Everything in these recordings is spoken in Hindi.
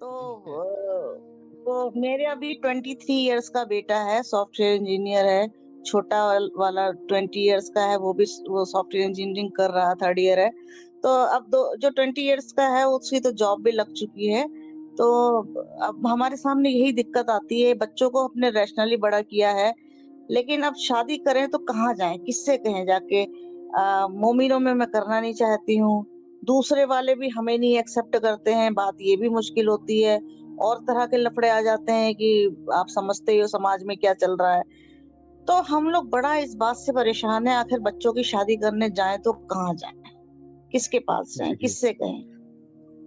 ठीक है। तो मेरे अभी 23 इयर्स का बेटा है, सॉफ्टवेयर इंजीनियर है। छोटा वाला 20 इयर्स का है, वो सॉफ्टवेयर इंजीनियरिंग कर रहा, थर्ड ईयर है। तो अब दो जो 20 इयर्स का है उसकी तो जॉब भी लग चुकी है। तो अब हमारे सामने यही दिक्कत आती है, बच्चों को अपने रैशनली बड़ा किया है, लेकिन अब शादी करें तो कहाँ जाएँ? किससे कहें जाके? मोमिनों में मैं करना नहीं चाहती हूँ। दूसरे वाले भी हमें नहीं एक्सेप्ट करते हैं, बात ये भी मुश्किल होती है। और तरह के लफड़े आ जाते हैं कि आप समझते ही हो समाज में क्या चल रहा है। तो हम लोग बड़ा इस बात से परेशान हैं, आखिर बच्चों की शादी करने जाएँ तो कहाँ जाएँ? किसके पास जाएँ? जी, जी। किससे कहें?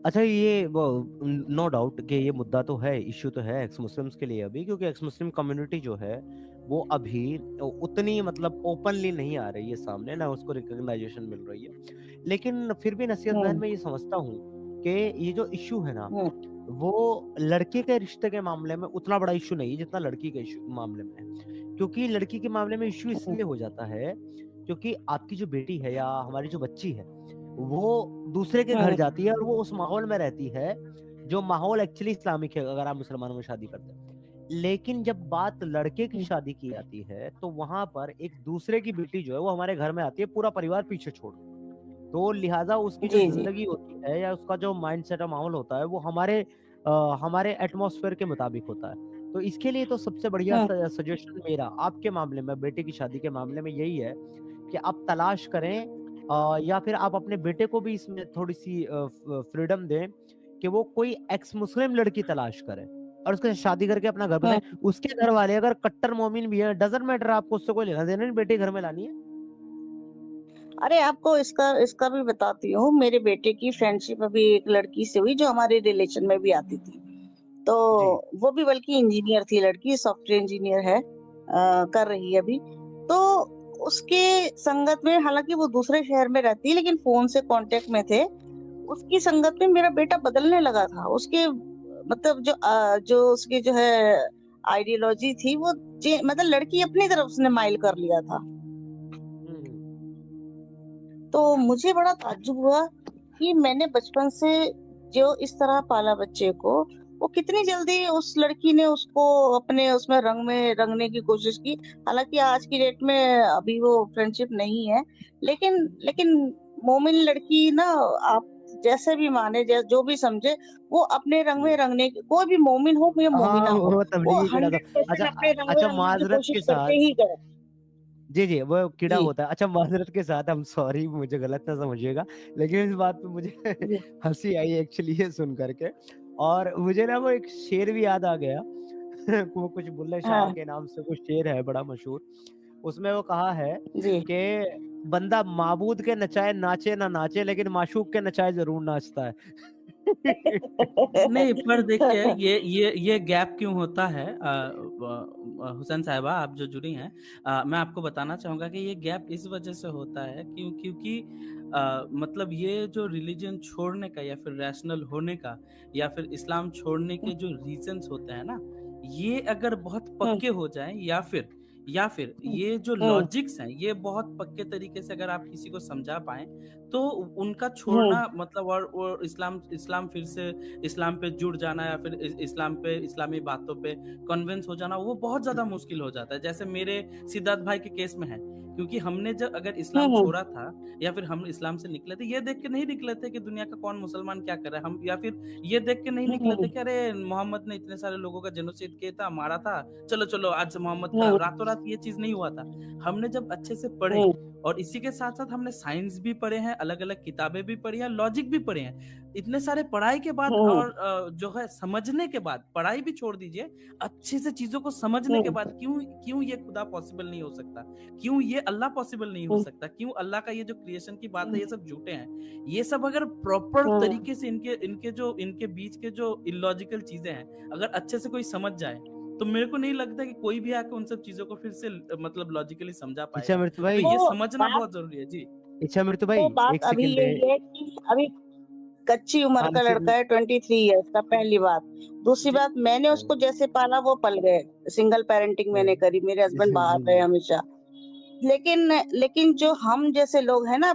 अच्छा, ये वो नो डाउट कि ये मुद्दा तो है, इश्यू तो है एक्स मुस्लिम्स के लिए अभी, क्योंकि एक्स मुस्लिम कम्युनिटी जो है वो अभी उतनी मतलब ओपनली नहीं आ रही है सामने, ना उसको रिकॉग्नाइजेशन मिल रही है। लेकिन फिर भी नसीहत हुँ, बहन मैं ये समझता हूँ कि ये जो इश्यू है ना, हुँ, वो लड़के के रिश्ते के मामले में उतना बड़ा इश्यू नहीं है जितना लड़की के इश्यू मामले में है। क्योंकि लड़की के मामले में इश्यू हुँ, इसलिए हो जाता है क्योंकि आपकी जो बेटी है या हमारी जो बच्ची है, वो दूसरे के घर हुँ, जाती है और वो उस माहौल में रहती है जो माहौल एक्चुअली इस्लामिक है अगर आप मुसलमानों में शादी करते हैं। लेकिन जब बात लड़के की हुँ। शादी की आती है तो वहां पर एक दूसरे की बेटी जो है वो हमारे घर में आती है पूरा परिवार पीछे छोड़। तो लिहाजा उसकी जो जी, जी। जिंदगी होती है या उसका जो माइंडसेट और माहौल होता है वो हमारे एटमॉस्फेयर के मुताबिक होता है। तो इसके लिए तो सबसे बढ़िया हुँ, सजेशन मेरा आपके मामले में, बेटे की शादी के मामले में यही है कि आप तलाश करें, या फिर आप अपने बेटे को भी इसमें थोड़ी-सी फ्रीडम दें कि वो कोई एक्स मुस्लिम लड़की तलाश करे और उसके साथ शादी करके अपना घर हुँ। बसाए। उसके घर वाले अगर कट्टर मोमिन भी हैं, डज़न्ट मैटर, आपको उससे कोई लेना-देना नहीं, बेटी घर में लानी है। अरे आपको इसका इसका भी बताती हूँ, मेरे बेटे की फ्रेंडशिप अभी एक लड़की से हुई जो हमारे रिलेशन में भी आती थी। तो जी, वो भी बल्कि इंजीनियर थी लड़की, सॉफ्टवेयर इंजीनियर है, कर रही है अभी। तो उसके संगत में, हालाँकि वो दूसरे शहर में रहती है लेकिन फ़ोन से कॉन्टैक्ट में थे। उसकी संगत में मेरा बेटा बदलने लगा था। उसके मतलब जो उसकी जो है आइडियोलॉजी थी वो मतलब लड़की अपनी तरफ उसने माइल कर लिया था। हुँ, हुँ। तो मुझे बड़ा ताज्जुब हुआ कि मैंने बचपन से जो इस तरह पाला बच्चे को, वो कितनी जल्दी उस लड़की ने उसको अपने उसमें रंग में रंगने की कोशिश की। हालाँकि आज की डेट में अभी वो फ्रेंडशिप नहीं है, लेकिन लेकिन मोमिन लड़की ना, आप जैसे भी माने, जो भी समझे, वो अपने रंग में जी। रंगने की, कोई भी मोमिन हो या हाँ, मोमिना हो, वो वो तबलीगी कीड़ा था। 100% अच्छा अपने रंग में अच्छा, रंगने की माज़रत कोशिश के करके साथ ही करे। जी, जी, वो कीड़ा जी, होता है। अच्छा, माज़रत के साथ आई एम सॉरी, मुझे गलत ना समझिएगा, लेकिन इस बात पे मुझे जी। हँसी आई एक्चुअली ये सुन कर के, और मुझे ना वो एक शेर भी याद आ गया। वो कुछ बुल्ले शाह हाँ, के नाम से कुछ शेर है बड़ा मशहूर। उसमें वो कहा है जी। कि बंदा माबूद के नचाए नाचे ना नाचे, लेकिन माशूक के नचाए ज़रूर नाचता है। नहीं, पर देखिए ये गैप क्यों होता है, हुसैन साहिबा आप जो जुड़ी हैं, मैं आपको बताना चाहूँगा कि ये गैप इस वजह से होता है क्योंकि मतलब ये जो रिलीजन छोड़ने का या फिर रैशनल होने का या फिर इस्लाम छोड़ने के जो रीज़न्स होते हैं ना, ये अगर बहुत हुँ, पक्के हो जाएँ या फिर हुँ, ये जो हुँ, लॉजिक्स हैं, ये बहुत पक्के तरीके से अगर आप किसी को समझा पाएँ, तो उनका हुँ, छोड़ना मतलब और इस्लाम इस्लाम फिर से इस्लाम पे जुड़ जाना या फिर इस्लाम पे इस्लामी बातों पे कन्विंस हो जाना वो बहुत ज़्यादा मुश्किल हो जाता है। जैसे मेरे सिद्धार्थ भाई के केस में है, क्योंकि हमने जब अगर हुँ, इस्लाम हुँ, छोड़ा था या फिर हम इस्लाम से निकले थे, ये देख के नहीं निकले थे कि दुनिया का कौन मुसलमान क्या कर रहा है। हम या फिर ये देख के नहीं निकले थे हुँ, कि अरे मोहम्मद ने इतने सारे लोगों का जेनोसाइड किया था, मारा था, चलो, चलो आज से मोहम्मद हुँ, खराब, रातों-रात ये चीज़ नहीं हुआ था। हमने जब अच्छे से पढ़े हुँ, और इसी के साथ-साथ हमने साइंस भी पढ़े हैं, अलग-अलग किताबें भी पढ़ी हैं, लॉजिक भी पढ़े हैं। इतने सारे पढ़ाई के बाद हुँ, और जो है समझने के बाद, पढ़ाई भी छोड़ दीजिए, अच्छे से चीज़ों को समझने के हुँ, बाद क्यों क्यों ये खुदा पॉसिबल नहीं हो सकता? क्यों ये अल्लाह पॉसिबल नहीं हो हुँ, सकता? क्यों अल्लाह का ये जो क्रिएशन की बात हुँ, है ये सब झूठे हैं? ये सब अगर प्रॉपर हुँ, तरीके से इनके बीच के जो इलॉजिकल चीज़ें हैं, अगर अच्छे से कोई समझ जाए, तो मेरे को नहीं लगता कि कोई भी आके उन सब चीज़ों को फिर से मतलब लॉजिकली समझा अच्छा पाएगा। मृत्यु तो भाई वो ये समझना बात बहुत ज़रूरी है। जी। अच्छा मृत्यु वो भाई, बात 1 अभी सेकंड यही है कि अभी कच्ची उम्र हाँ, का नसीब लड़का है, 23 इयर्स का, पहली बात। दूसरी जी। बात, मैंने हुँ, उसको जैसे पाला वो पल गए। सिंगल पेरेंटिंग हुँ। मैंने करी, मेरे हस्बैंड जी, बाहर जी, रहे जी। हमेशा। लेकिन लेकिन जो हम जैसे लोग हैं ना,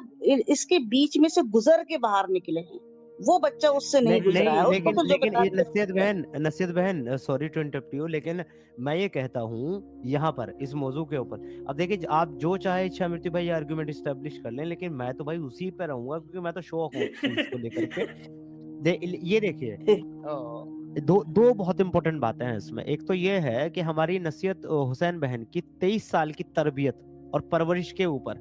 इसके बीच में से गुज़र के बाहर निकले हैं। वो बच्चा उससे नहीं नहीं गुजरा है, नहीं, उसको लेकिन तो जो लेकिन ये बताते नसीहत बहन, सॉरी टू इंटरप्ट यू, लेकिन मैं ये कहता हूँ यहाँ पर इस मौजू के ऊपर, अब देखिए आप जो चाहे इच्छा मृत्यु भाई आर्गुमेंट स्टैब्लिश कर लें, लेकिन मैं तो भाई उसी पे रहूंगा क्योंकि मैं तो शो ऑफ हूँ उस चीज को लेकर के। ये देखिए, दो दो बहुत इंपॉर्टेंट बातें हैं इसमें। एक तो ये है कि हमारी नसीहत हुसैन बहन की 23 साल की तरबियत और परवरिश के ऊपर,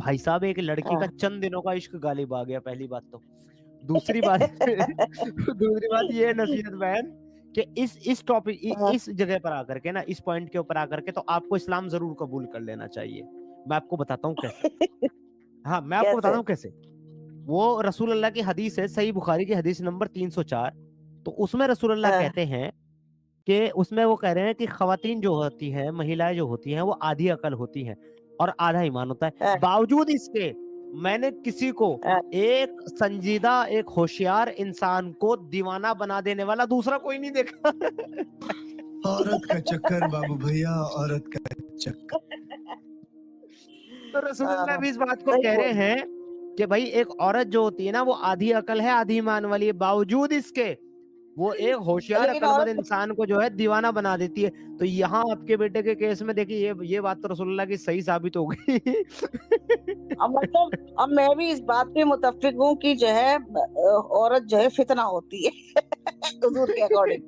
भाई साहब एक लड़की का हाँ। चंद दिनों का इश्क गालिब आ गया, पहली बात तो। दूसरी बात दूसरी बात ये है नसीहत बहन कि इस टॉपिक हाँ, इस जगह पर आकर के ना, इस पॉइंट के ऊपर आकर के तो आपको इस्लाम जरूर कबूल कर लेना चाहिए। मैं आपको बताता हूँ कैसे। हाँ, मैं आपको बताता कैसे? हूँ कैसे। वो रसूल अल्लाह की हदीस है, सही बुखारी की हदीस नंबर 304। तो उसमें रसूल अल्लाह हाँ, कहते हैं कि उसमें वो कह रहे हैं कि खवातीन जो होती हैं, महिलाएं जो होती हैं, वो आधी अकल होती हैं और आधा ईमान होता है। हाँ, बावजूद इसके मैंने किसी को, हाँ। एक संजीदा एक होशियार इंसान को दीवाना बना देने वाला दूसरा कोई नहीं देखा। औरत का चक्कर बाबू भैया, औरत का चक्कर। तो रसूलुल्लाह भी इस बात को सही कह रहे बोल। हैं कि भाई एक औरत जो होती है ना, वो आधी अकल है आधी ईमान वाली है, बावजूद इसके वो एक होशियार लेकिन अक्लमंद औरत इंसान को जो है दीवाना बना देती है। तो यहाँ आपके बेटे के केस में देखिए, ये बात तो रसूलुल्लाह की सही साबित हो गई। अब मतलब अब मैं भी इस बात पे मुतफिक हूँ कि जो है औरत जो है फितना होती है हुजूर के अकॉर्डिंग।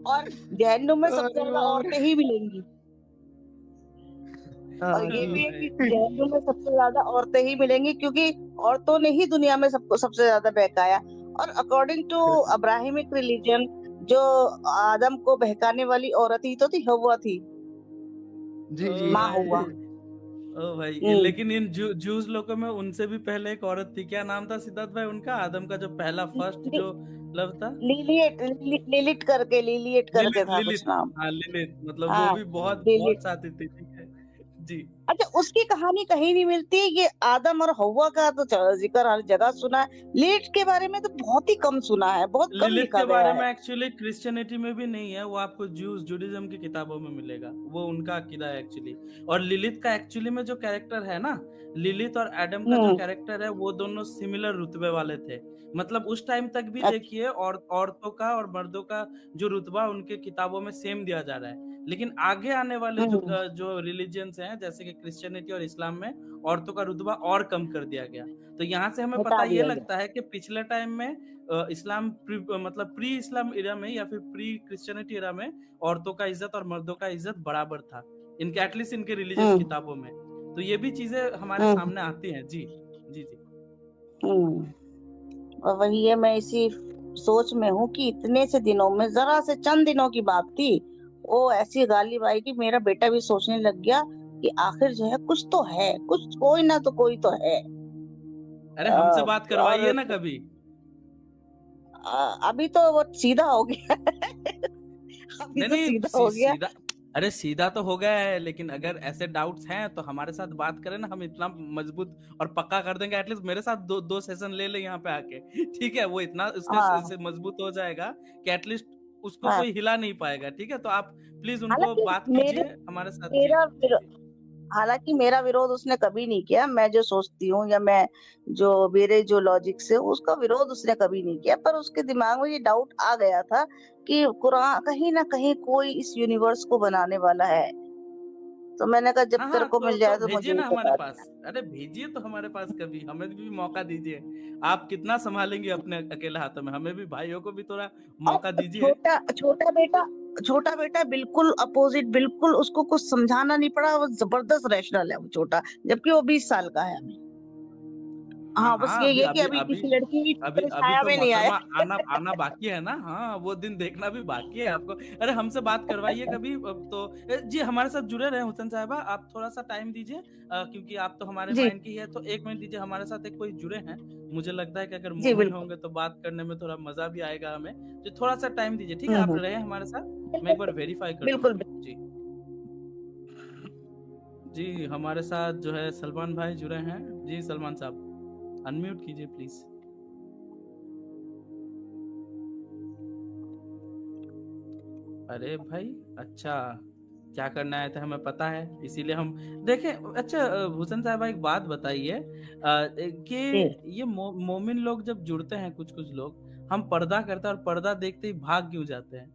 और जहन्नुम में सबसे अरे ज्यादा बाप औरतें रे। ही मिलेंगी। और ये ओ भी है कि भाई जहन्नुम में सबसे ज्यादा औरतें ही मिलेंगी, क्योंकि औरतों ने ही दुनिया में सबको सबसे ज्यादा बहकाया। और अकॉर्डिंग टू अब्राहिमिक रिलीजन, जो आदम को बहकाने वाली औरत ही तो थी, हव्वा थी, जी ओ जी। माँ हव्वा। भाई ओ भाई हम्म। लेकिन इन जूस लोगों में उनसे भी पहले एक औरत थी, क्या नाम था सिद्धार्थ भाई उनका, आदम का जो पहला फर्स्ट लि- जो लव था? लिलिट करके लिलित था कुछ लिलित नाम। हाँ लिलित, मतलब वो हाँ, भी बहुत लिलिट। बहुत साथी थी, ठीक है जी। अच्छा, उसकी कहानी कहीं नहीं मिलती। ये आदम और हव्वा का तो जिक्र हर जगह सुना है। लिलिट के बारे में तो बहुत ही कम सुना है, बहुत कम लिलित लिखा के गया बारे में है। एक्चुअली क्रिश्चियनिटी में भी नहीं है, वो आपको जूडिज्म की किताबों में मिलेगा, वो उनका अकीदा है एक्चुअली। और लिलित का एक्चुअली में जो कैरेक्टर है ना, लिलित और एडम का जो हम्म। कैरेक्टर है, वो दोनों सिमिलर रुतबे वाले थे। मतलब उस टाइम तक भी अच्छा। देखिए, और औरतों का और मर्दों का जो रुतबा उनके किताबों में सेम दिया जा रहा है। लेकिन आगे आने वाले हम्म। जो रिलीजियंस हैं, जैसे कि क्रिश्चियनिटी और इस्लाम में, औरतों का रुतबा और कम कर दिया गया। तो यहाँ से हमें बता पता ये दिया गया। लगता है कि पिछले टाइम में इस्लाम मतलब प्री इस्लाम इरा में या फिर प्री क्रिश्चियनिटी इरा में औरतों का इज्जत और मर्दों का इज्जत बराबर था, इनके एटलीस्ट इनके रिलीजियस हम्म। किताबों में। तो ये भी चीजें हमारे हम्म। सामने आती हैं जी। जी जी। हम्म। और वही है, मैं इसी सोच में हूँ कि इतने से दिनों में, जरा से चंद दिनों की बात थी, वो ऐसी गालिब आई कि मेरा बेटा भी सोचने लग गया कि आखिर जो है कुछ तो है, कुछ कोई ना तो कोई तो है। अरे हमसे बात और करवाइए ना कभी। अभी तो वो सीधा हो गया। अभी नहीं तो नहीं सीधा हो गया। सीधा, अरे सीधा तो हो गया है, लेकिन अगर ऐसे डाउट्स हैं तो हमारे साथ बात करें ना, हम इतना मजबूत और पक्का कर देंगे। एटलीस्ट मेरे साथ दो सेशन ले ले यहाँ पे आके, ठीक है? वो इतना उसके हाँ, से मजबूत हो जाएगा कि एटलीस्ट उसको हाँ। कोई हिला नहीं पाएगा, ठीक है? तो आप प्लीज उनको हालांकि बात मेरे कीजिए हमारे साथ जी। मेरा जी जी। हालांकि मेरा विरोध उसने कभी नहीं किया। मैं जो सोचती हूँ, या मैं जो मेरे जो लॉजिक से, उसका विरोध उसने कभी नहीं किया। पर उसके दिमाग में ये डाउट आ गया था कि कुरान कहीं ना कहीं कोई इस यूनिवर्स को बनाने वाला है। तो मैंने कहा जब हाँ तेरे हाँ, को मिल जाए तो तो मुझे भेजिए भी ना हमारे बता पास, देना। अरे भेजिए तो हमारे पास कभी, हमें भी मौका दीजिए। आप कितना संभालेंगे अपने अकेले हाथों में, हमें भी भाइयों को भी थोड़ा और मौका दीजिए। छोटा बेटा बिल्कुल अपोजिट, बिल्कुल उसको कुछ समझाना नहीं पड़ा। वो जबरदस्त रैशनल है वो छोटा, जबकि वो 20 साल का है अभी। हाँ हाँ, बस हाँ, ये अभी है कि अभी अभी अभी किसी लड़की की अभी तरह अभी छाया तो में नहीं आया। मोहतरमा आना आना बाकी है ना, हाँ वो दिन देखना भी बाकी है आपको। अरे हमसे बात करवाइए कभी। अब तो जी हमारे साथ जुड़े रहे हुसैन साहबा, आप थोड़ा सा टाइम दीजिए, क्योंकि आप तो हमारे जी, माइंड की है, तो 1 मिनट दीजिए। हमारे साथ एक कोई जुड़े हैं, मुझे लगता है कि अगर जी, मोमिन बिल्कुल। होंगे तो बात करने में थोड़ा मजा भी आएगा हमें। तो थोड़ा सा टाइम दीजिए, ठीक है? आप हम्म। रहे हमारे साथ, मैं बिल्कुल, एक बार वेरीफाई कर लूँ। बिल्कुल। जी जी। हमारे साथ जो है सलमान भाई जुड़े हैं। जी सलमान साहब, अनम्यूट कीजिए प्लीज। अरे भाई, अच्छा क्या करना है तो हमें पता है, इसीलिए हम देखें। अच्छा हुसैन साहबा एक बात बताइए कि जी। ये मोमिन लोग जब जुड़ते हैं, कुछ कुछ लोग, हम पर्दा करते हैं और पर्दा देखते ही भाग क्यों जाते हैं?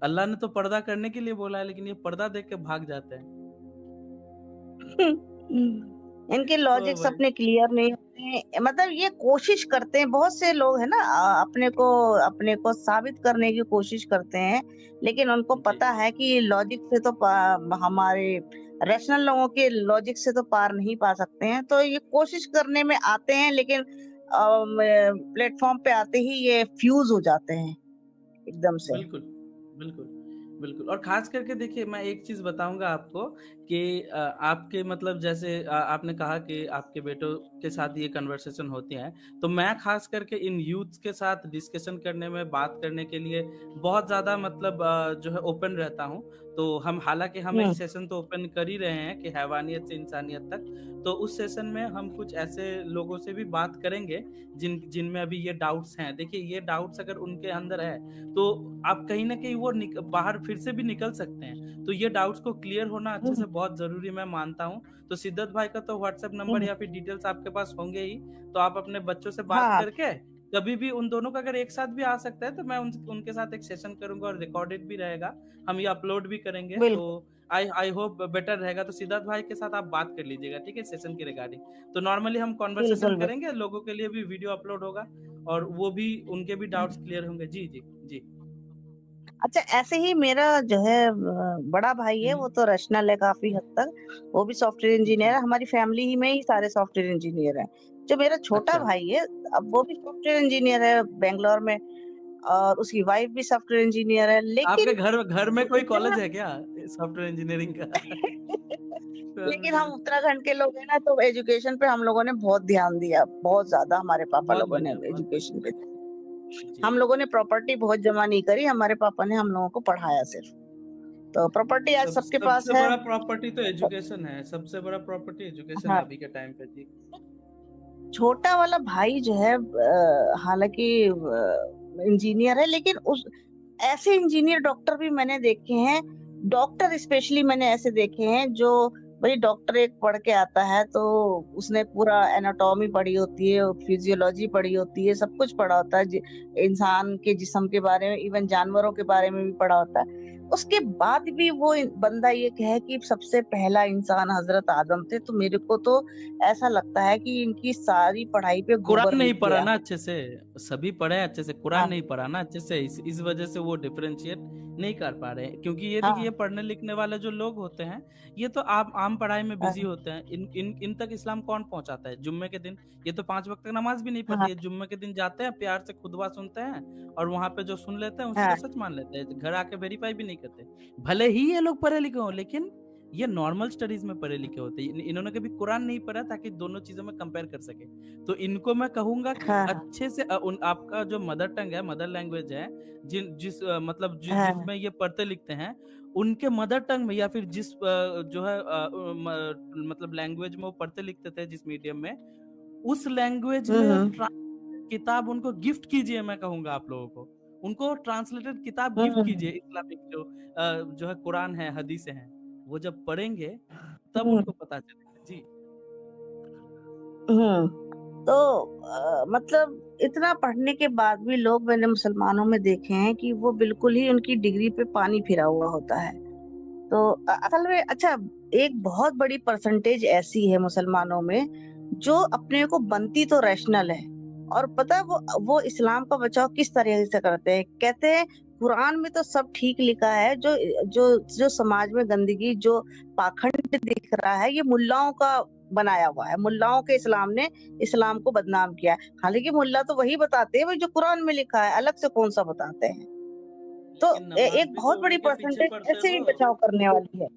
अल्लाह ने तो पर्दा करने के लिए बोला है, लेकिन ये पर्दा देख के भाग जाते हैं। इनके ओ लॉजिक्स भाई। अपने क्लियर नहीं होते हैं, मतलब ये कोशिश करते हैं, बहुत से लोग है ना, अपने को साबित करने की कोशिश करते हैं, लेकिन उनको जी। पता है कि लॉजिक से तो हमारे रैशनल लोगों के लॉजिक से तो पार नहीं पा सकते हैं, तो ये कोशिश करने में आते हैं, लेकिन प्लेटफॉर्म पे आते ही ये फ्यूज हो जाते हैं एकदम से। बिल्कुल, बिल्कुल, बिल्कुल। और ख़ास करके देखिए, मैं एक चीज़ बताऊँगा आपको कि आपके मतलब जैसे आपने कहा कि आपके बेटों के साथ ये कन्वर्सेशन होती है, तो मैं ख़ास करके इन यूथ्स के साथ डिस्कशन करने में, बात करने के लिए बहुत ज़्यादा मतलब जो है ओपन रहता हूँ। तो हालाँकि हम एक हुँ, सेशन तो ओपन कर ही रहे हैं कि हैवानियत से इंसानियत तक, तो उस सेशन में हम कुछ ऐसे लोगों से भी बात करेंगे जिनमें अभी ये डाउट्स हैं। देखिए, ये डाउट्स अगर उनके अंदर है, तो आप कहीं न कहीं वो बाहर फिर से भी निकल सकते हैं। तो ये डाउट्स को क्लियर होना अच्छे हुँ, से बहुत ज़रूरी मैं मानता हूँ। तो सिद्दत भाई का तो व्हाट्सएप नंबर हुँ। या फिर डिटेल्स आपके पास होंगे ही, तो आप अपने बच्चों से बात हाँ, करके कभी भी उन दोनों का अगर एक साथ भी आ सकता है, तो मैं उनके साथ एक सेशन करूँगा और रिकॉर्डेड भी रहेगा। हम ये अपलोड भी करेंगे, तो बिल्कुल, आई होप बेटर रहेगा। तो सिद्धार्थ भाई के साथ आप बात कर लीजिएगा, ठीक है? सेशन के रिगार्डिंग। तो नॉर्मली हम कन्वर्सेशन बिल्कुल, बिल्कुल। करेंगे, लोगों के लिए भी वीडियो अपलोड होगा और वो भी उनके भी डाउट्स क्लियर होंगे। जी, जी, जी। अच्छा, ऐसे ही मेरा जो है बड़ा भाई है, हुँ, वो तो रैशनल है काफ़ी हद तक, वो भी सॉफ्टवेयर इंजीनियर जी। है, हमारी फैमिली ही में ही सारे सॉफ्टवेयर इंजीनियर हैं। जो मेरा छोटा अच्छा, भाई है, अब वो भी सॉफ्टवेयर इंजीनियर है बैंगलोर में, और उसकी वाइफ भी सॉफ्टवेयर इंजीनियर है, आपके लेकिन घर घर में वो कोई इतना कॉलेज है क्या सॉफ्टवेयर इंजीनियरिंग का? लेकिन हम उत्तराखंड के लोग हैं ना, तो एजुकेशन पे हम लोगों ने बहुत ध्यान दिया, बहुत ज़्यादा हमारे पापा बहुत लोगों ने बढ़िया, बहुत बढ़िया। एजुकेशन पे। जी। हम लोगों ने प्रॉपर्टी बहुत जमा नहीं करी, हमारे पापा ने हम लोगों को पढ़ाया सिर्फ। तो प्रॉपर्टी आज सबके पास सबसे है। बड़ा प्रॉपर्टी तो एजुकेशन है, सबसे बड़ा प्रॉपर्टी एजुकेशन है हाँ, अभी के टाइम पे। जी। छोटा वाला भाई जो है हालाँकि इंजीनियर है, लेकिन उस ऐसे इंजीनियर डॉक्टर भी मैंने देखे हैं, डॉक्टर स्पेशली मैंने ऐसे देखे हैं जो भई डॉक्टर एक पढ़ के आता है, तो उसने पूरा एनाटॉमी पढ़ी होती है, फिजियोलॉजी पढ़ी होती है, सब कुछ पढ़ा होता है, इंसान के जिस्म के बारे में, इवन जानवरों के बारे में भी पढ़ा होता है। उसके बाद भी वो बंदा ये कहे कि सबसे पहला इंसान हज़रत आदम थे, तो मेरे को तो ऐसा लगता है कि इनकी सारी पढ़ाई पे कुरान गोबर नहीं लिप पढ़ा गया। ना अच्छे से, सभी पढ़े हैं अच्छे से, कुरान हाँ, नहीं पढ़ा ना अच्छे से, इस वजह से वो डिफरेंशिएट नहीं कर पा रहे हैं। क्योंकि ये देखिए, हाँ, ये पढ़ने लिखने वाले जो लोग होते हैं, ये तो आम पढ़ाई में बिजी हाँ, होते हैं। इन तक इस्लाम कौन पहुंचाता है? जुम्मे के दिन ये तो 5 वक्त का नमाज भी नहीं हाँ, पढ़ती है। जुम्मे के दिन जाते हैं, प्यार से खुतबा सुनते हैं और वहां पे जो सुन लेते हैं उसी को हाँ, सच मान लेते हैं, घर आके वेरीफाई भी नहीं करते। भले ही ये लोग पढ़े लिखे हों, लेकिन ये नॉर्मल स्टडीज में पढ़े लिखे होते हैं। इन्होंने कभी कुरान नहीं पढ़ा ताकि दोनों चीजों में कंपेयर कर सके। तो इनको मैं कहूँगा कि हाँ, हाँ, अच्छे से आपका जो मदर टंग है, मदर लैंग्वेज है, मतलब हाँ, जिसमें ये पढ़ते लिखते हैं, उनके मदर टंग में या फिर जो है मतलब लैंग्वेज में वो पढ़ते लिखते थे जिस मीडियम में, उस लैंग्वेज हुँ, में हुँ, किताब उनको गिफ्ट कीजिए, मैं कहूँगा आप लोगों को। उनको ट्रांसलेटेड किताब हुँ, गिफ्ट कीजिए, हुँ, इस्लामिक जो है कुरान है, हदीसें हैं। वो जब पढ़ेंगे तब हुँ, उनको पता चलेगा। जी। हुँ। तो मतलब इतना पढ़ने के बाद भी लोग मैंने मुसलमानों में देखे हैं कि वो बिल्कुल ही उनकी डिग्री पे पानी फिरा हुआ होता है। तो असल में अच्छा, एक बहुत बड़ी परसेंटेज ऐसी है मुसलमानों में जो अपने को बनती तो रैशनल है, और पता है वो इस्लाम का बचाव किस तरह से करते हैं। कहते हैं कुरान में तो सब ठीक लिखा है, जो जो जो समाज में गंदगी, जो पाखंड दिख रहा है, ये मुल्लाओं का बनाया हुआ है, मुल्लाओं के इस्लाम ने इस्लाम को बदनाम किया है। हालांकि मुल्ला तो वही बताते हैं भाई जो कुरान में लिखा है, अलग से कौन सा बताते हैं। तो लेकिन नमाज एक भी बहुत तो बड़ी उन्हीं के पीछे परसेंटेज पढ़ते ऐसे भी हो। बचाव करने वाली है।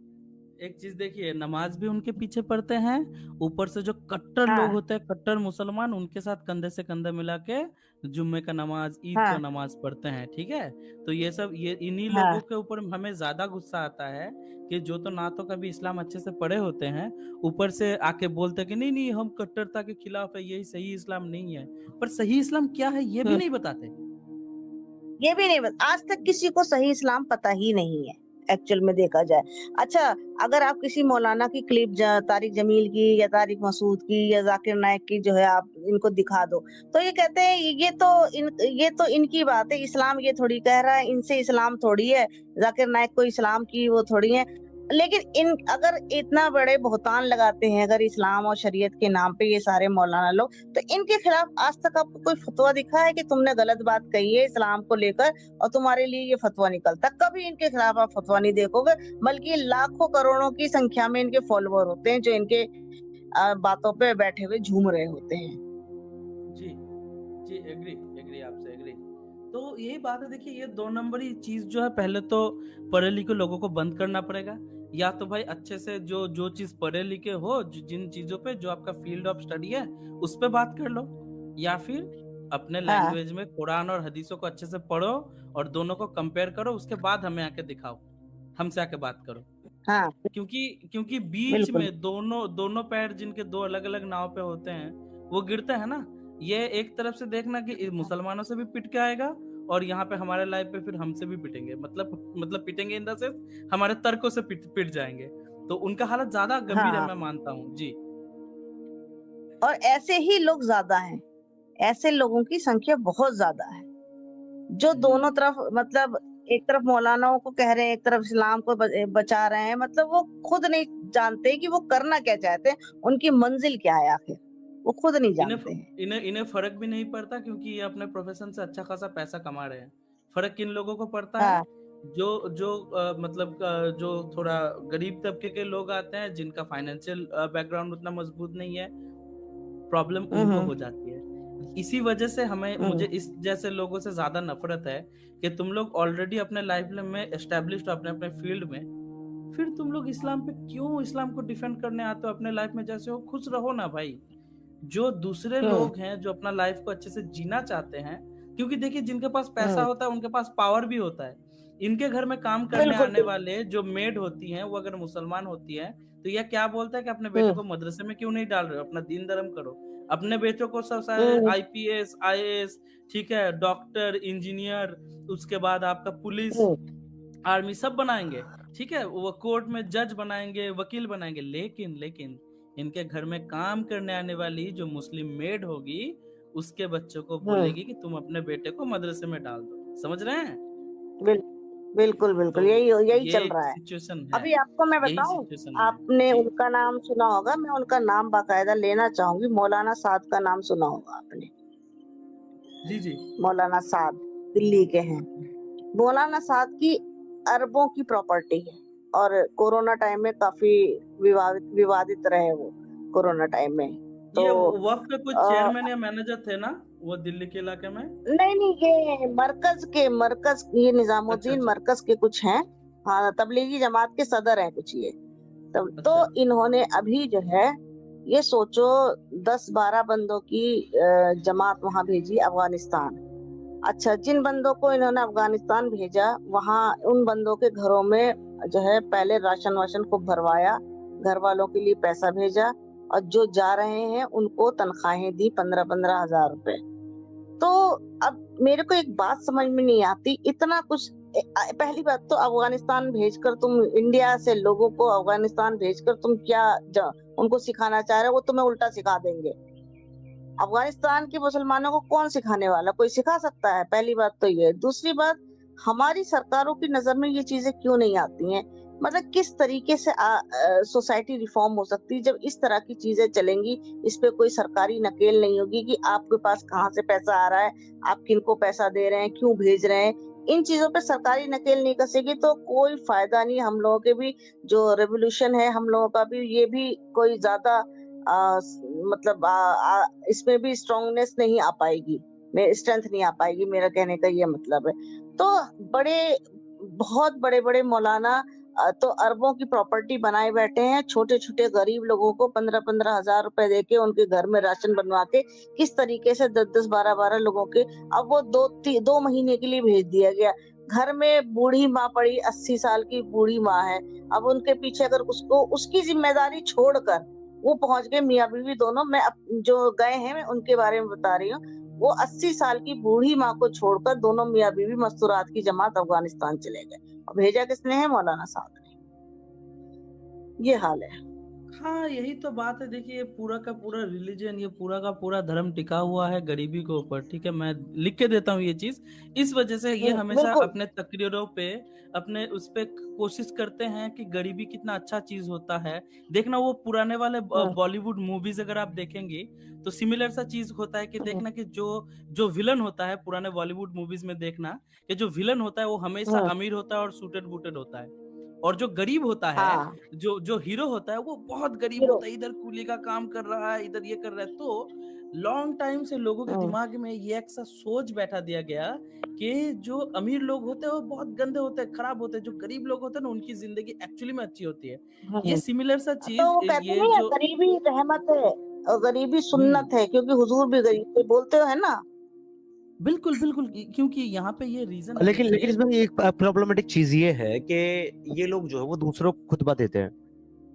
एक चीज देखिए, नमाज भी उनके पीछे पढ़ते हैं, ऊपर से जो कट्टर लोग हाँ, होते हैं, कट्टर मुसलमान, उनके साथ कंधे से कंधा मिला के जुम्मे का नमाज, ईद का हाँ, नमाज पढ़ते हैं। ठीक है? तो ये इन्हीं हाँ, लोगों के ऊपर हमें ज्यादा गुस्सा आता है कि जो तो ना तो कभी इस्लाम अच्छे से पढ़े होते हैं, ऊपर से आके बोलते हैं कि नहीं नहीं, हम कट्टरता के खिलाफ है, यही सही इस्लाम नहीं है। पर सही इस्लाम क्या है ये भी हुँ। नहीं बताते। ये भी नहीं आज तक किसी को सही इस्लाम पता ही नहीं है। एक्चुअल में देखा जाए। अच्छा, अगर आप किसी मौलाना की क्लिप तारिक जमील की या तारिक मसूद की या जाकिर नाइक की जो है आप इनको दिखा दो, तो ये कहते हैं ये तो इनकी बात है, इस्लाम ये थोड़ी कह रहा है, इनसे इस्लाम थोड़ी है, जाकिर नाइक को इस्लाम की वो थोड़ी है। लेकिन इन अगर इतना बड़े बहुतान लगाते हैं अगर इस्लाम और शरीयत के नाम पे ये सारे मौलाना लोग, तो इनके खिलाफ आज तक आपको कोई फतवा दिखा है कि तुमने गलत बात कही है इस्लाम को लेकर और तुम्हारे लिए ये फतवा निकलता? कभी इनके खिलाफ आप फतवा नहीं देखोगे, बल्कि लाखों करोड़ों की संख्या में इनके फॉलोअर होते हैं जो इनके बातों पे बैठे हुए झूम रहे होते हैं। जी जी, एग्री एग्री आपसे एग्री। तो यही बात है, देखिए ये 2 नंबरी चीज जो है, पहले तो पढ़े लिखे लोगों को बंद करना पड़ेगा, या तो भाई अच्छे से जो चीज पढ़े लिखे हो, जिन चीजों पे जो आपका फील्ड ऑफ स्टडी है उस पे बात कर लो, या फिर अपने हाँ, लैंग्वेज में कुरान और हदीसों को अच्छे से पढ़ो और दोनों को कंपेयर करो, उसके बाद हमें आके दिखाओ, हमसे आके बात करो। हाँ, क्योंकि बीच बिल्कुल। में दोनों पैर जिनके 2 अलग अलग नाव पे होते हैं वो गिरते हैं ना। ये एक तरफ से देखना कि मुसलमानों से भी पिट के आएगा और यहाँ पे हमारे लाइफ पे फिर हमसे भी पिटेंगे, मतलब पिटेंगे इन द सेंस हमारे तर्कों से पिट जाएंगे। तो उनका हालत ज्यादा गंभीर है, हाँ, मैं मानता हूँ जी। और ऐसे ही लोग ज्यादा हैं, ऐसे लोगों की संख्या बहुत ज्यादा है जो दोनों तरफ, मतलब एक तरफ मौलानाओं को कह रहे हैं, एक तरफ इस्लाम को बचा रहे हैं। मतलब वो खुद नहीं जानते कि वो करना क्या चाहते हैं, उनकी मंजिल क्या है आखिर, वो खुद नहीं जानते हैं। इन्हें फर्क भी नहीं पड़ता, क्योंकि ये अपने प्रोफेशन से अच्छा खासा पैसा कमा रहे हैं। फर्क किन लोगों को पड़ता है? हाँ, जो थोड़ा गरीब तबके के लोग आते हैं, जिनका फाइनेंशियल बैकग्राउंड उतना मजबूत नहीं है, प्रॉब्लम उनको हो जाती है। इसी वजह से मुझे इस जैसे लोगों से ज्यादा नफरत है कि तुम लोग ऑलरेडी अपने लाइफ में एस्टेब्लिश्ड हो अपने अपने फील्ड में, फिर तुम लोग इस्लाम पे क्यों इस्लाम को डिफेंड करने आते हो? अपने लाइफ में जैसे हो खुश रहो ना भाई। जो दूसरे लोग हैं जो अपना लाइफ को अच्छे से जीना चाहते हैं, क्योंकि देखिए जिनके पास पैसा होता है उनके पास पावर भी होता है। इनके घर में काम करने बिल्कुल, आने वाले जो मेड होती हैं, वो अगर मुसलमान होती है तो यह क्या बोलता है कि अपने बेटे को मदरसे में क्यों नहीं डाल रहे हो, अपना दीन धर्म करो। अपने बेटों को सब सारे आईपीएस आईएएस, ठीक है, डॉक्टर इंजीनियर, उसके बाद आपका पुलिस आर्मी सब बनाएंगे, ठीक है, वो कोर्ट में जज बनाएंगे, वकील बनाएंगे। लेकिन इनके घर में काम करने आने वाली जो मुस्लिम मेड होगी, उसके बच्चों को बोलेगी कि तुम अपने बेटे को मदरसे में डाल दो। समझ रहे हैं? बिल्कुल, तो यही ये चल एक रहा है। सिचुएशन है, अभी आपको मैं यही बताऊं, सिचुएशन है आपने जी। उनका नाम सुना होगा, मैं उनका नाम बाकायदा लेना चाहूंगी। मौलाना साद का नाम सुना होगा आपने? जी जी मौलाना साद दिल्ली के हैं। मौलाना साद की अरबों की प्रॉपर्टी है और कोरोना टाइम में काफी विवादित रहे वो कोरोना टाइम में। तो ये वक्त के कुछ आ, चेयरमैन या मैनेजर थे ना वो दिल्ली के इलाके में? नहीं, ये मरकज ये अच्छा निजामुद्दीन अच्छा मरकज के कुछ हैं। हाँ, तबलीगी जमात के सदर हैं कुछ ये। तो अच्छा इन्होंने अभी जो है, ये सोचो, 10-12 बंदों की जमात वहां भेजी अफगानिस्तान। अच्छा, जिन बंदों को इन्होंने अफगानिस्तान भेजा, वहां उन बंदों के घरों में जो है पहले राशन वाशन को भरवाया, घर वालों के लिए पैसा भेजा, और जो जा रहे हैं उनको तनख्वाहें दी 15-15 हजार रुपए। तो अब मेरे को एक बात समझ में नहीं आती, इतना कुछ पहली बात तो अफगानिस्तान भेजकर तुम, इंडिया से लोगों को अफगानिस्तान भेजकर तुम क्या उनको सिखाना चाह रहे हो? वो तुम्हें उल्टा सिखा देंगे। अफगानिस्तान के मुसलमानों को कौन सिखाने वाला? कोई सिखा सकता है? पहली बात तो ये। दूसरी बात, हमारी सरकारों की नजर में ये चीजें क्यों नहीं आती हैं? मतलब किस तरीके से सोसाइटी रिफॉर्म हो सकती है जब इस तरह की चीजें चलेंगी? इस पे कोई सरकारी नकेल नहीं होगी कि आपके पास कहाँ से पैसा आ रहा है, आप किनको पैसा दे रहे हैं, क्यों भेज रहे हैं। इन चीजों पे सरकारी नकेल नहीं कसेगी तो कोई फायदा नहीं। हम लोगों के भी जो रेवोल्यूशन है, हम लोगों का भी ये भी कोई ज्यादा मतलब इसमें भी स्ट्रांगनेस नहीं आ पाएगी, स्ट्रेंथ नहीं आ पाएगी। मेरा कहने का ये मतलब है। तो बहुत बड़े बड़े मौलाना तो अरबों की प्रॉपर्टी बनाए बैठे हैं, छोटे छोटे गरीब लोगों को 15-15 हजार रुपए देके उनके घर में राशन बनवा के किस तरीके से 10-10 12-12 लोगों के, अब वो 2 महीने के लिए भेज दिया गया। घर में बूढ़ी माँ पड़ी, 80 साल की बूढ़ी माँ है। अब उनके पीछे अगर उसको उसकी जिम्मेदारी छोड़कर वो पहुंच गए, मियाँ बीवी दोनों, मैं जो गए हैं मैं उनके बारे में बता रही हूँ। वो 80 साल की बूढ़ी माँ को छोड़कर दोनों मियाँ बीवी मस्तूरात की जमात अफगानिस्तान चले गए। भेजा किसने है? मौलाना साहब ने। ये हाल है। हाँ, यही तो बात है। देखिए, ये पूरा का पूरा रिलीजन, ये पूरा का पूरा धर्म टिका हुआ है गरीबी के ऊपर। ठीक है, मैं लिख के देता हूँ ये चीज। इस वजह से ये हमेशा बिल्कुल। अपने तकरीरों पे, अपने उस पे कोशिश करते हैं कि गरीबी कितना अच्छा चीज होता है। देखना, वो पुराने वाले बॉलीवुड मूवीज अगर आप देखेंगे तो सिमिलर सा चीज होता है कि देखना कि जो जो विलन होता है पुराने बॉलीवुड मूवीज में, देखना कि जो विलन होता है वो हमेशा अमीर होता है और सूटेड बूटेड होता है, और जो गरीब होता है, हाँ, जो जो हीरो होता है, वो बहुत गरीब हीरो। होता है, इधर कूली का काम कर रहा है, इधर ये कर रहा है। तो लॉन्ग टाइम से लोगों के दिमाग में ये एक सा सोच बैठा दिया गया कि जो अमीर लोग होते हैं वो बहुत गंदे होते हैं, खराब होते हैं, जो गरीब लोग होते हैं ना उनकी जिंदगी एक्चुअली में अच्छी होती है। ये सिमिलर सा तो चीज, वो कहते ये नहीं है, जो गरीबी रहमत है और गरीबी सुन्नत है, क्योंकि हुजूर भी गरीब थे, बोलते हो है ना। बिल्कुल बिल्कुल, क्योंकि यहाँ पे ये रीजन है, लेकिन देखिए। इसमें एक प्रॉब्लमेटिक चीज ये है कि ये लोग जो है वो दूसरों को खुतबा देते हैं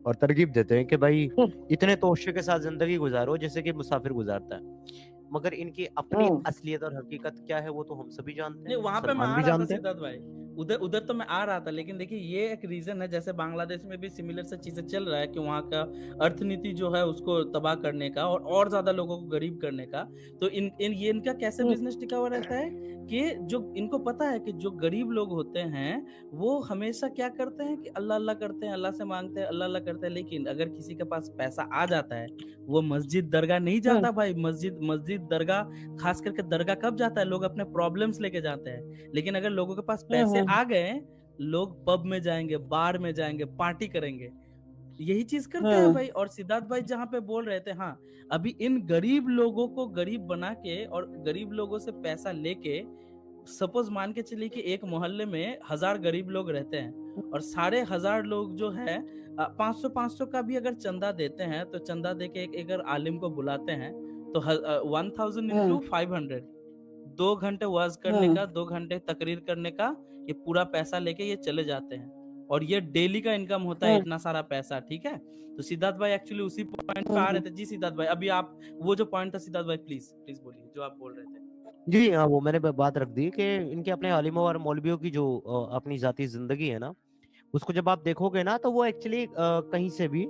और तरगीब देते हैं कि भाई इतने तोशे के साथ जिंदगी गुजारो जैसे कि मुसाफिर गुजारता है। मगर इनकी अपनी असलियत और हकीकत क्या है वो तो हम सभी जानते नहीं, हैं, वहां पे मैं मुसलमान आ भी रहा था जानते हैं। सिद्धार्थ भाई। उधर उधर तो मैं आ रहा था, लेकिन देखिए ये एक रीजन है, जैसे बांग्लादेश में भी सिमिलर से चीजें चल रहा है कि वहाँ का अर्थनीति जो है उसको तबाह करने का और ज्यादा लोगों को गरीब करने का। तो ये इनका कैसे बिजनेस टिका हुआ रहता है कि जो इनको पता है कि जो गरीब लोग होते हैं वो हमेशा क्या करते हैं कि अल्लाह अल्लाह करते हैं, अल्लाह से मांगते हैं, अल्लाह अल्लाह करते हैं। लेकिन अगर किसी के पास पैसा आ जाता है, वो मस्जिद दरगाह नहीं जाता भाई। मस्जिद मस्जिद दरगाह, खास करके दरगाह कब जाता है? लोग अपने प्रॉब्लम्स लेके जाते हैं। लेकिन अगर लोगों के पास पैसे आ गए, लोग पब में जाएंगे, बार में जाएंगे, पार्टी करेंगे, यही चीज करते हैं भाई। और सिद्धार्थ भाई जहाँ पे बोल रहे थे, हाँ, अभी इन गरीब लोगों को गरीब बना के और गरीब लोगों से पैसा लेके, सपोज मान के चलिए कि एक मोहल्ले में 1000 गरीब लोग रहते हैं और सारे 1000 लोग जो है 500 का भी अगर चंदा देते हैं, तो चंदा देके एक अगर आलिम को बुलाते हैं तो 1000 इंटू 500, 2 घंटे वाज करने का, 2 घंटे तकरीर करने का, ये पूरा पैसा लेके ये चले जाते हैं। और ये डेली का इनकम होता है इतना सारा पैसा। ठीक है, तो सिद्धार्थ भाई एक्चुअली उसी पॉइंट पे आ रहे थे। जी सिद्धार्थ भाई, अभी आप वो जो पॉइंट था सिद्धार्थ भाई, प्लीज प्लीज बोलिए जो आप बोल रहे थे। जी हाँ, वो मैंने बात रख दी कि इनके अपने आलिमों और मौलवियों की जो अपनी जाती जिंदगी है ना, उसको जब आप देखोगे ना तो वो एक्चुअली कहीं से भी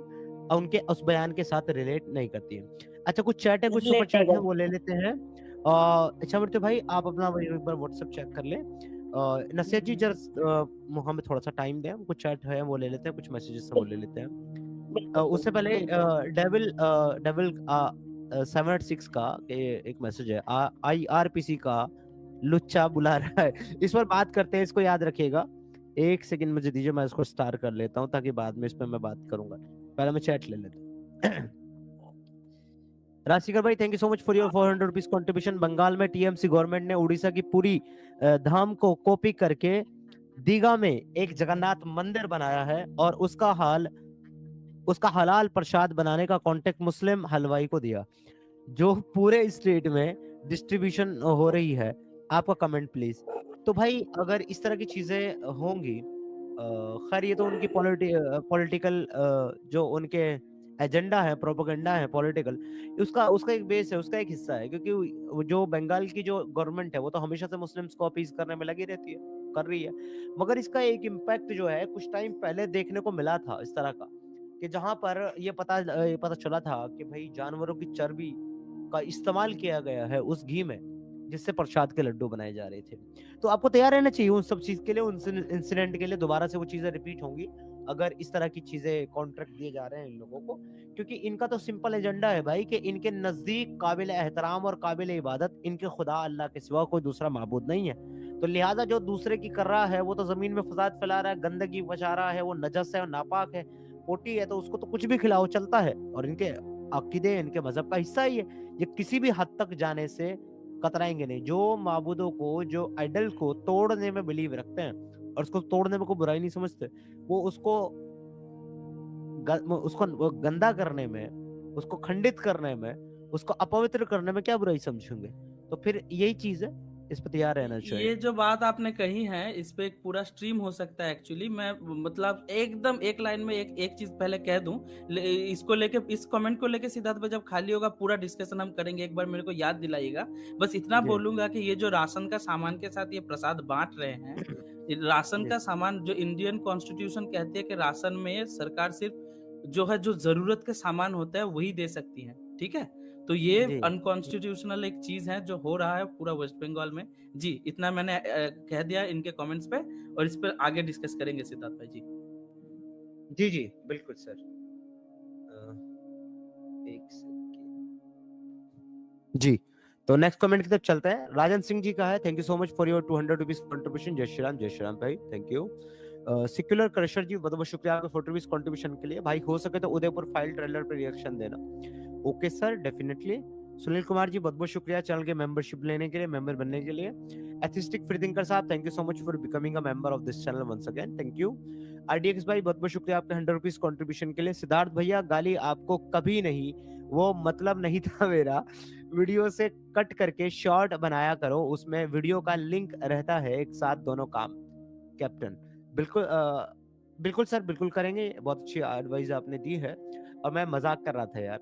उनके उस बयान के साथ रिलेट नहीं करती है। अच्छा, कुछ चैट है, कुछ सुपर रिलेट नहीं चैट है, वो करती। ले लेते हैं। अच्छा मृत्यु भाई, आप अपना एक बार व्हाट्सएप चेक कर ले। नसीहत जी जरा हमें थोड़ा सा टाइम दें, कुछ चैट है वो ले लेते हैं, कुछ मैसेजेस है वो ले लेते हैं। उससे पहले डेविल डेविल 786 का एक मैसेज है, IRPC का लुच्चा बुला रहा है। इस पर बात करते हैं, इसको याद रखिएगा। एक सेकंड मुझे दीजिए, मैं इसको स्टार कर लेता हूँ ताकि बाद में इस पर मैं बात करूंगा। पहले मैं चैट ले लेता हूँ। राजशेखर भाई, thank you so much for your 400 rupees contribution. Bengal में टीएमसी गवर्नमेंट ने उड़ीसा की पूरी धाम को कॉपी करके दीघा में एक जगन्नाथ मंदिर बनाया है और उसका हलाल प्रसाद बनाने का कॉन्टेक्ट मुस्लिम हलवाई को दिया, जो पूरे स्टेट में डिस्ट्रीब्यूशन हो रही है। आपका कमेंट प्लीज। तो भाई अगर इस तरह की चीजें होंगी, खैर ये तो उनकी पॉलिटिकल जो उनके एजेंडा है, प्रोपेगेंडा है पॉलिटिकल, उसका उसका एक बेस है, उसका एक हिस्सा है। क्योंकि जो बंगाल की जो गवर्नमेंट है वो तो हमेशा से मुस्लिम्स को अपीज करने में लगी रहती है, कर रही है। मगर इसका एक इम्पैक्ट जो है कुछ टाइम पहले देखने को मिला था इस तरह का, कि जहां पर ये पता चला था कि भाई जानवरों की चर्बी का इस्तेमाल किया गया है उस घी में, जिससे प्रसाद के लड्डू बनाए जा रहे थे। तो आपको तैयार रहना चाहिए उन सब चीज के लिए, उन इंसिडेंट के लिए। दोबारा से वो चीजें रिपीट होंगी अगर इस तरह की चीजें कॉन्ट्रैक्ट दिए जा रहे हैं इन लोगों को। क्योंकि इनका तो सिंपल एजेंडा है भाई कि इनके नजदीक काबिल एहतराम और काबिल इबादत इनके खुदा अल्लाह के सिवा कोई दूसरा माबूद नहीं है। तो लिहाजा जो दूसरे की कर रहा है वो तो जमीन में फसाद फैला रहा है, गंदगी बचा रहा है, वो नजस है, नापाक है, पोटी है, तो उसको तो कुछ भी खिलाओ चलता है। और इनके अकीदे, इनके मजहब का हिस्सा ही है। ये किसी भी हद तक जाने से कतराएंगे नहीं। जो माबूदों को, जो आइडल को तोड़ने में बिलीव रखते हैं और उसको तोड़ने में कोई बुराई नहीं समझते, वो उसको गंदा करने में, उसको खंडित करने में, उसको अपवित्र करने में क्या बुराई समझेंगे। तो फिर यही चीज है, इस पर तैयार रहना चाहिए। ये जो बात आपने कही है, इस पे एक पूरा स्ट्रीम हो सकता है एक्चुअली। मैं मतलब एकदम एक लाइन में एक चीज पहले कह दूं, इसको लेके, इस कमेंट को लेके सिद्धार्थ भाई जब खाली होगा पूरा डिस्कशन हम करेंगे, एक बार मेरे को याद दिलाइएगा। बस इतना बोलूंगा कि ये जो राशन का सामान के साथ ये प्रसाद बांट रहे हैं, राशन जी का सामान जो इंडियन कॉन्स्टिट्यूशन कहती है कि राशन में सरकार सिर्फ जो है जो जरूरत के सामान होता है वही दे सकती है, ठीक है। तो ये जी अनकॉन्स्टिट्यूशनल एक चीज है जो हो रहा है पूरा वेस्ट बंगाल में। जी इतना मैंने कह दिया इनके कमेंट्स पे, और इस पर आगे डिस्कस करेंगे सिद्धार्थ भाई जी। जी जी बिल्कुल सर। एक सेकंड। जी तो नेक्स्ट कमेंट की तरफ चलते हैं। राजन सिंह जी का है, thank you so much for your 200 rupees contribution. जय श्री राम भाई, थैंक यू। सिक्युलर क्रशर जी बहुत बहुत शुक्रिया आपके 40 रुपीज कंट्रीब्यूशन के लिए। भाई हो सके तो उदयपुर फाइल ट्रेलर पर रिएक्शन देना। Okay sir, definitely. Sunil Kumar ji बहुत बहुत शुक्रिया चैनल के मेंबरशिप लेने के लिए, मेंबर बनने के लिए। एथिस्टिक फ्री थिंकर साहब, thank you so much for becoming a member of this channel once again, thank you. RDX भाई बहुत बहुत शुक्रिया आपके 100 रुपीज कंट्रीब्यूशन के लिए। सिद्धार्थ भैया गाली आपको कभी नहीं, वो मतलब नहीं था मेरा। वीडियो से कट करके शॉर्ट बनाया करो, उसमें वीडियो का लिंक रहता है, एक साथ दोनों काम। कैप्टन बिल्कुल बिल्कुल सर, बिल्कुल करेंगे। बहुत अच्छी एडवाइस आपने दी है, और मैं मजाक कर रहा था यार,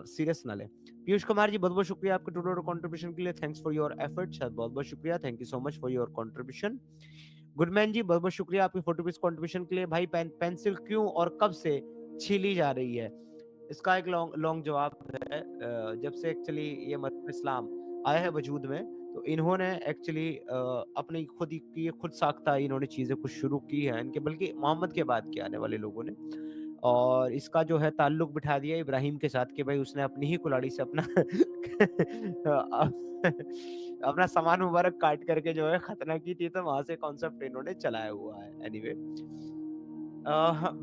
सीरियस ना ले। पीयूष कुमार जी बहुत बहुत शुक्रिया आपके टोटल कंट्रीब्यूशन के लिए, थैंक्स फॉर योर एफर्ट्स, बहुत बहुत शुक्रिया, thank you so much for your contribution. Goodman ji बहुत बहुत शुक्रिया आपके 40 रुपीज कंट्रीब्यूशन के लिए। भाई पेंसिल क्यों और कब से छीली जा रही है, इसका एक लॉन्ग लॉन्ग जवाब है। जब से एक्चुअली ये मजहब इस्लाम आया है वजूद में, तो इन्होंने एक्चुअली अपनी खुद ही की खुद साख्ता इन्होंने चीजें कुछ शुरू की है इनके, बल्कि मोहम्मद के बाद के आने वाले लोगों ने। और इसका जो है ताल्लुक बिठा दिया इब्राहिम के साथ कि भाई उसने अपनी ही कुल्हाड़ी से अपना अपना सामान मुबारक काट करके जो है खतना की थी, तो वहां से कॉन्सेप्ट इन्होंने चलाया हुआ है। Anyway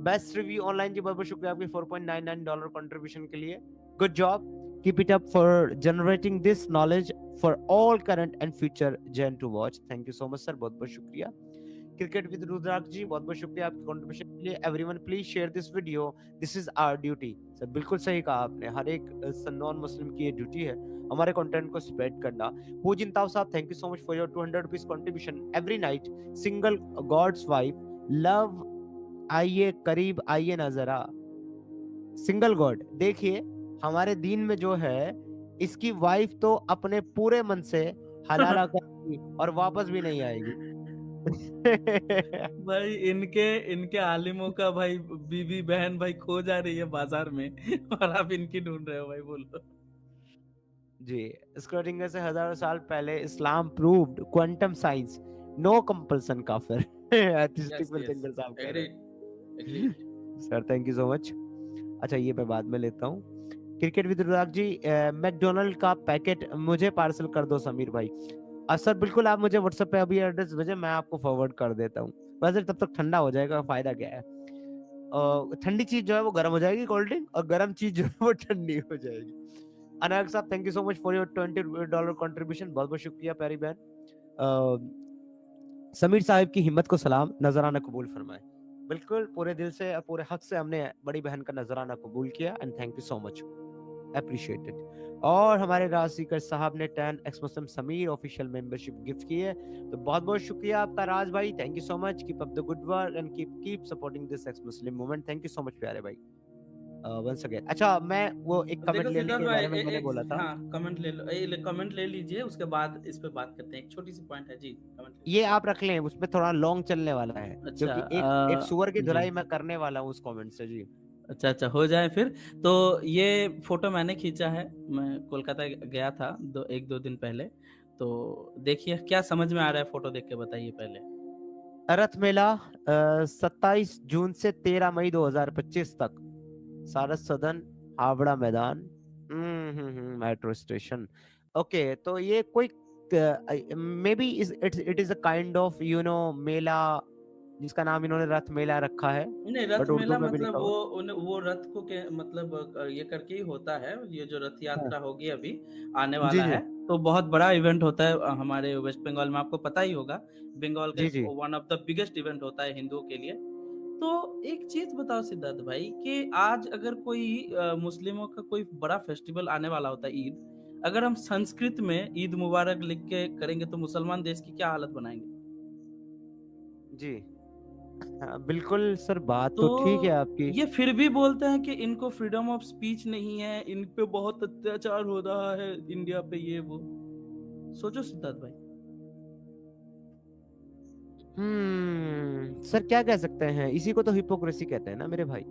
best review online ji बहुत बहुत शुक्रिया आपके $4.99 कंट्रीब्यूशन के लिए। Good job, keep it up for generating this knowledge for all current and future gen to watch. Thank you so much sir, बहुत बहुत शुक्रिया। क्रिकेट विद रुद्राक्ष जी बहुत बहुत शुक्रिया आपके कंट्रीब्यूशन के लिए। Everyone please share this video, this is our duty. Sir बिल्कुल सही कहा आपने, हर एक नॉन मुस्लिम की ये ड्यूटी है हमारे कंटेंट को स्प्रेड करना। पूजिन ताऊ साहब, thank you so much for your 200 rupees contribution. Every night single god's wife love, आइए करीब आइए ना जरा। सिंगल गॉड देखिए, हमारे दीन में जो है, इसकी वाइफ तो अपने पूरे मन से हलाला करेगी और वापस भी नहीं आएगी। भाई इनके इनके आलिमों का भाई बीबी बहन भाई खो जा रही है बाजार में और आप इनकी ढूंढ रहे हो भाई, बोलो। जी स्क्रोटिंगर से हजारों साल पहले Islam proved quantum science no compulsion काफिर। यस एथिस्टिक यस, थिंकर साहब कह रहे एग्रीड हैं। Agreed. Sir thank you so much. अच्छा ये मैं बाद में लेता हूँ। Cricket with Rudraksh ji, McDonald का पैकेट मुझे पार्सल कर दो समीर भाई। सर बिल्कुल, आप मुझे व्हाट्सएप पे अभी एड्रेस भेजें, मैं आपको फॉरवर्ड कर देता हूँ। वैसे तब तक ठंडा हो जाएगा, फायदा क्या है। ठंडी चीज जो है वो गर्म हो जाएगी कोल्ड ड्रिंक, और गर्म चीज जो है वो ठंडी हो जाएगी। अनायक साहब thank you so much for your $20 contribution, बहुत बहुत शुक्रिया प्यारी बहन। समीर साहब की हिम्मत को सलाम, नजराना कबूल फरमाए। बिल्कुल पूरे दिल से पूरे हक से हमने बड़ी बहन का नजराना कबूल किया, and thank you so much, appreciated. और हमारे राज सीकर साहब ने 10 एक्स मुस्लिम समीर ऑफिशियल मेंबरशिप गिफ्ट की है, तो बहुत बहुत शुक्रिया आपका राज भाई, thank you so much, keep up the good work and keep supporting this x Muslim movement. Thank you so much प्यारे भाई, वंस अगेन। अच्छा मैं वो एक कमेंट देखो लेने सिद्धार्थ के भाई बारे में मैंने एक, बोला था, हाँ कमेंट ले लो, कमेंट ले लीजिए, उसके बाद इस पे बात करते हैं। एक छोटी सी पॉइंट है जी, कमेंट ले ये आप रख लें, उसमें थोड़ा लॉन्ग चलने वाला है, अच्छा क्योंकि एक सुअर की जी धुलाई मैं करने वाला हूँ उस कमेंट से जी। अच्छा अच्छा, हो जाए फिर। तो ये फोटो मैंने खींचा है, मैं कोलकाता गया था एक दो दिन पहले। तो देखिए क्या समझ में आ रहा है, फोटो देख के बताइए पहले। रथ मेला 27 जून से 13 मई 2025 तक, सारस सदन, हावड़ा मैदान, मेट्रो स्टेशन। ओके तो ये कोई maybe it is a kind of mela, जिसका नाम इन्होंने रथ मेला रखा है, नहीं, रथ बट उर्दू मेला में भी मतलब लिखा हुआ वो रथ को के मतलब ये करके ही होता है। ये जो रथ है। यात्रा होगी अभी आने जी वाला जी है, तो बहुत बड़ा इवेंट होता है हमारे वेस्ट बंगाल में, आपको पता ही होगा। बंगाल का जी जी one of the biggest event होता है हिंदुओं के लिए। तो एक चीज बताओ सिद्धार्थ भाई, कि आज अगर कोई मुस्लिमों का कोई बड़ा फेस्टिवल आने वाला होता है, ईद, अगर हम संस्कृत में ईद मुबारक लिख के करेंगे तो मुसलमान देश की क्या हालत बनाएंगे। जी। हाँ, बिल्कुल सर, बात तो तो ठीक है आपकी। ये फिर भी बोलते हैं कि इनको फ्रीडम ऑफ स्पीच नहीं है, इन पे बहुत अत्याचार हो रहा है इंडिया पे, ये वो। सोचो सिद्धार्थ भाई। सर क्या कह सकते हैं, इसी को तो हिपोक्रेसी कहते हैं ना मेरे भाई।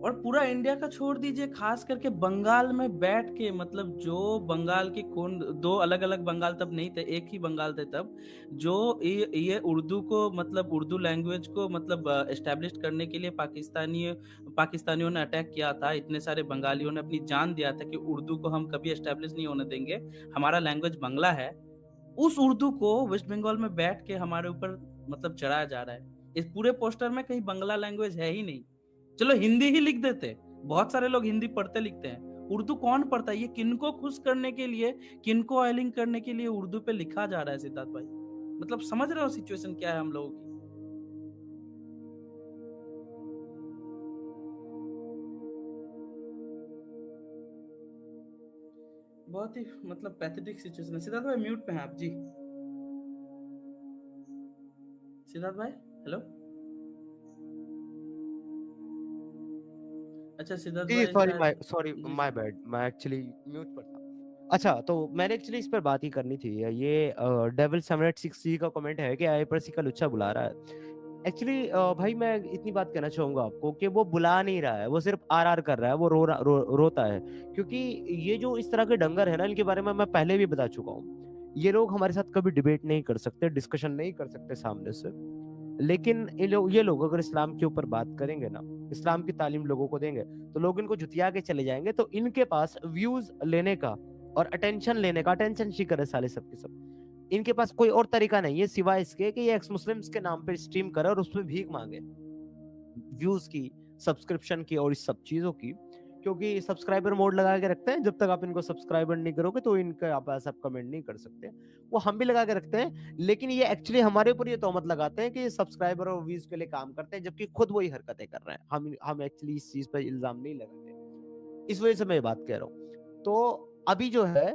और पूरा इंडिया का छोड़ दीजिए, खास करके बंगाल में बैठ के, मतलब जो बंगाल की खून, दो अलग अलग बंगाल तब नहीं थे, एक ही बंगाल थे तब, जो ये उर्दू को, मतलब उर्दू लैंग्वेज को मतलब एस्टेब्लिश करने के लिए पाकिस्तानियों ने अटैक किया था। इतने सारे बंगालियों ने अपनी जान दिया था कि उर्दू को हम कभी एस्टेब्लिश नहीं होने देंगे, हमारा लैंग्वेज बंगला है। उस उर्दू को वेस्ट बंगाल में बैठ के हमारे ऊपर मतलब चढ़ाया जा रहा है। इस पूरे पोस्टर में कहीं बंगला लैंग्वेज है ही नहीं। चलो हिंदी ही लिख देते, बहुत सारे लोग हिंदी पढ़ते लिखते हैं, उर्दू कौन पढ़ता है? ये किनको खुश करने के लिए, किनको ऑयलिंग करने के लिए उर्दू पे लिखा जा रहा है सिद्धार्थ भाई? मतलब समझ रहे हो सिचुएशन क्या है हम लोगों की? बहुत ही मतलब पैथेटिक सिचुएशन है। सिद्धार्थ भाई म्यूट पे हैं आप जी। सिद्धार्थ भाई हेलो। अच्छा सिद्धार्थ जी भाई शायद, सॉरी जी माय जी बैड, मैं एक्चुअली म्यूट पर था। अच्छा, तो मैंने एक्चुअली इस पर बात ही करनी थी। ये डेविल 786 का कमेंट है कि आईपरसी का लुच्चा बुला रहा है। एक्चुअली भाई मैं इतनी बात कहना चाहूंगा आपको कि वो बुला नहीं रहा है, वो सिर्फ आर कर रहा है, वो रोता है। क्योंकि ये जो इस तरह के डंगर है ना, इनके बारे में मैं पहले भी बता चुका हूँ। ये लोग हमारे साथ कभी डिबेट नहीं कर सकते, डिस्कशन नहीं कर सकते सामने से। लेकिन ये लोग अगर इस्लाम के ऊपर बात करेंगे ना, इस्लाम की तालीम लोगों को देंगे, तो लोग इनको जुतिया के चले जाएंगे। तो इनके पास व्यूज लेने का और अटेंशन लेने का, अटेंशन सीकर है साले सब के सब। इनके पास कोई और तरीका नहीं है सिवाय इसके कि ये एक्स मुस्लिम्स के नाम पे स्ट्रीम करे और उसमें भीख मांगे व्यूज की, सब्सक्रिप्शन की और इस सब चीजों की। क्योंकि सब्सक्राइबर मोड लगा के रखते हैं, जब तक आप इनको सब्सक्राइबर नहीं करोगे तो इनका आप ऐसा कमेंट नहीं कर सकते। वो हम भी लगा के रखते हैं, लेकिन ये एक्चुअली हमारे ऊपर ये तोहमत लगाते हैं कि सब्सक्राइबर और व्यूज के लिए काम करते हैं, जबकि खुद वही हरकतें कर रहे हैं। हम एक्चुअली इस चीज पर इल्जाम नहीं लगाते, इस वजह से मैं ये बात कह रहा हूँ। तो अभी जो है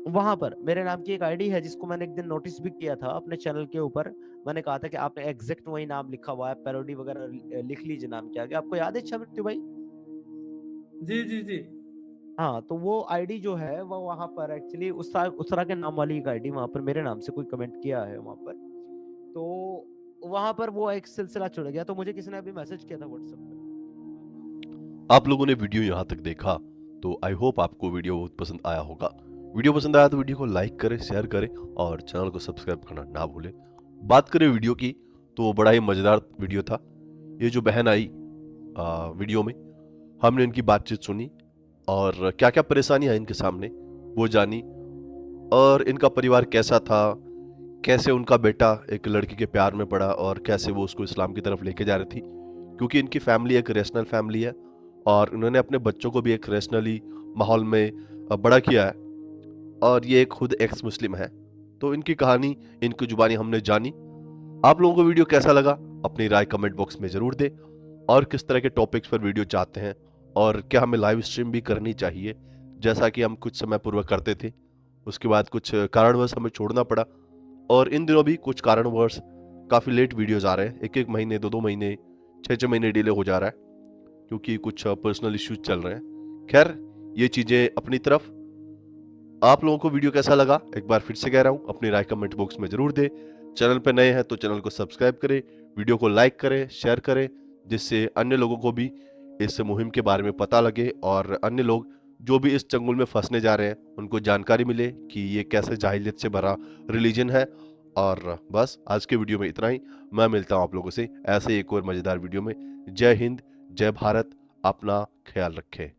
वहां पर मेरे नाम की एक आईडी है, जिसको मैंने एक दिन नोटिस भी किया था अपने चैनल के ऊपर। मैंने कहा था कि आपने एग्जैक्ट वही नाम लिखा हुआ है, पैरोडी वगैरह लिख लीजिए नाम के आगे। आपको याद है छामृत्यु भाई? जी जी जी। हाँ, तो वो आईडी जो है वो वहां पर एक्चुअली उस तरह के नाम वाली एक आईडी, वहां पर मेरे नाम से कोई कमेंट किया है वहां पर। तो वहां पर वो एक सिलसिला चढ़ गया, तो मुझे किसी ने अभी मैसेज किया था व्हाट्सएप पे। आप लोगों ने वीडियो यहाँ तक देखा, तो आई होप आपको वीडियो बहुत पसंद आया होगा। वीडियो पसंद आया तो वीडियो को लाइक करें, शेयर करें और चैनल को सब्सक्राइब करना ना भूलें। बात करें वीडियो की, तो वो बड़ा ही मज़ेदार वीडियो था। ये जो बहन आई वीडियो में, हमने इनकी बातचीत सुनी और क्या क्या परेशानियां इनके सामने वो जानी, और इनका परिवार कैसा था, कैसे उनका बेटा एक लड़की के प्यार में पड़ा और कैसे वो उसको इस्लाम की तरफ लेके जा रही थी। क्योंकि इनकी फैमिली एक रेशनल फैमिली है और उन्होंने अपने बच्चों को भी एक रेशनली माहौल में बड़ा किया है, और ये खुद एक्स मुस्लिम है। तो इनकी कहानी, इनकी जुबानी हमने जानी। आप लोगों को वीडियो कैसा लगा अपनी राय कमेंट बॉक्स में ज़रूर दें, और किस तरह के टॉपिक्स पर वीडियो चाहते हैं, और क्या हमें लाइव स्ट्रीम भी करनी चाहिए जैसा कि हम कुछ समय पूर्व करते थे। उसके बाद कुछ कारणवश हमें छोड़ना पड़ा, और इन दिनों भी कुछ कारणवश काफ़ी लेट वीडियोस आ रहे हैं, एक एक महीने, दो दो महीने, छः छः महीने डिले हो जा रहा है, क्योंकि कुछ पर्सनल इश्यूज चल रहे हैं। खैर, ये चीज़ें अपनी तरफ। आप लोगों को वीडियो कैसा लगा एक बार फिर से कह रहा हूँ, अपनी राय कमेंट बॉक्स में ज़रूर दें। चैनल पर नए हैं तो चैनल को सब्सक्राइब करें, वीडियो को लाइक करें, शेयर करें, जिससे अन्य लोगों को भी इस मुहिम के बारे में पता लगे और अन्य लोग जो भी इस चंगुल में फंसने जा रहे हैं उनको जानकारी मिले कि ये कैसे जाहिलियत से भरा रिलीजन है। और बस आज के वीडियो में इतना ही। मैं मिलता हूँ आप लोगों से ऐसे एक और मज़ेदार वीडियो में। जय हिंद, जय भारत, अपना ख्याल रखें।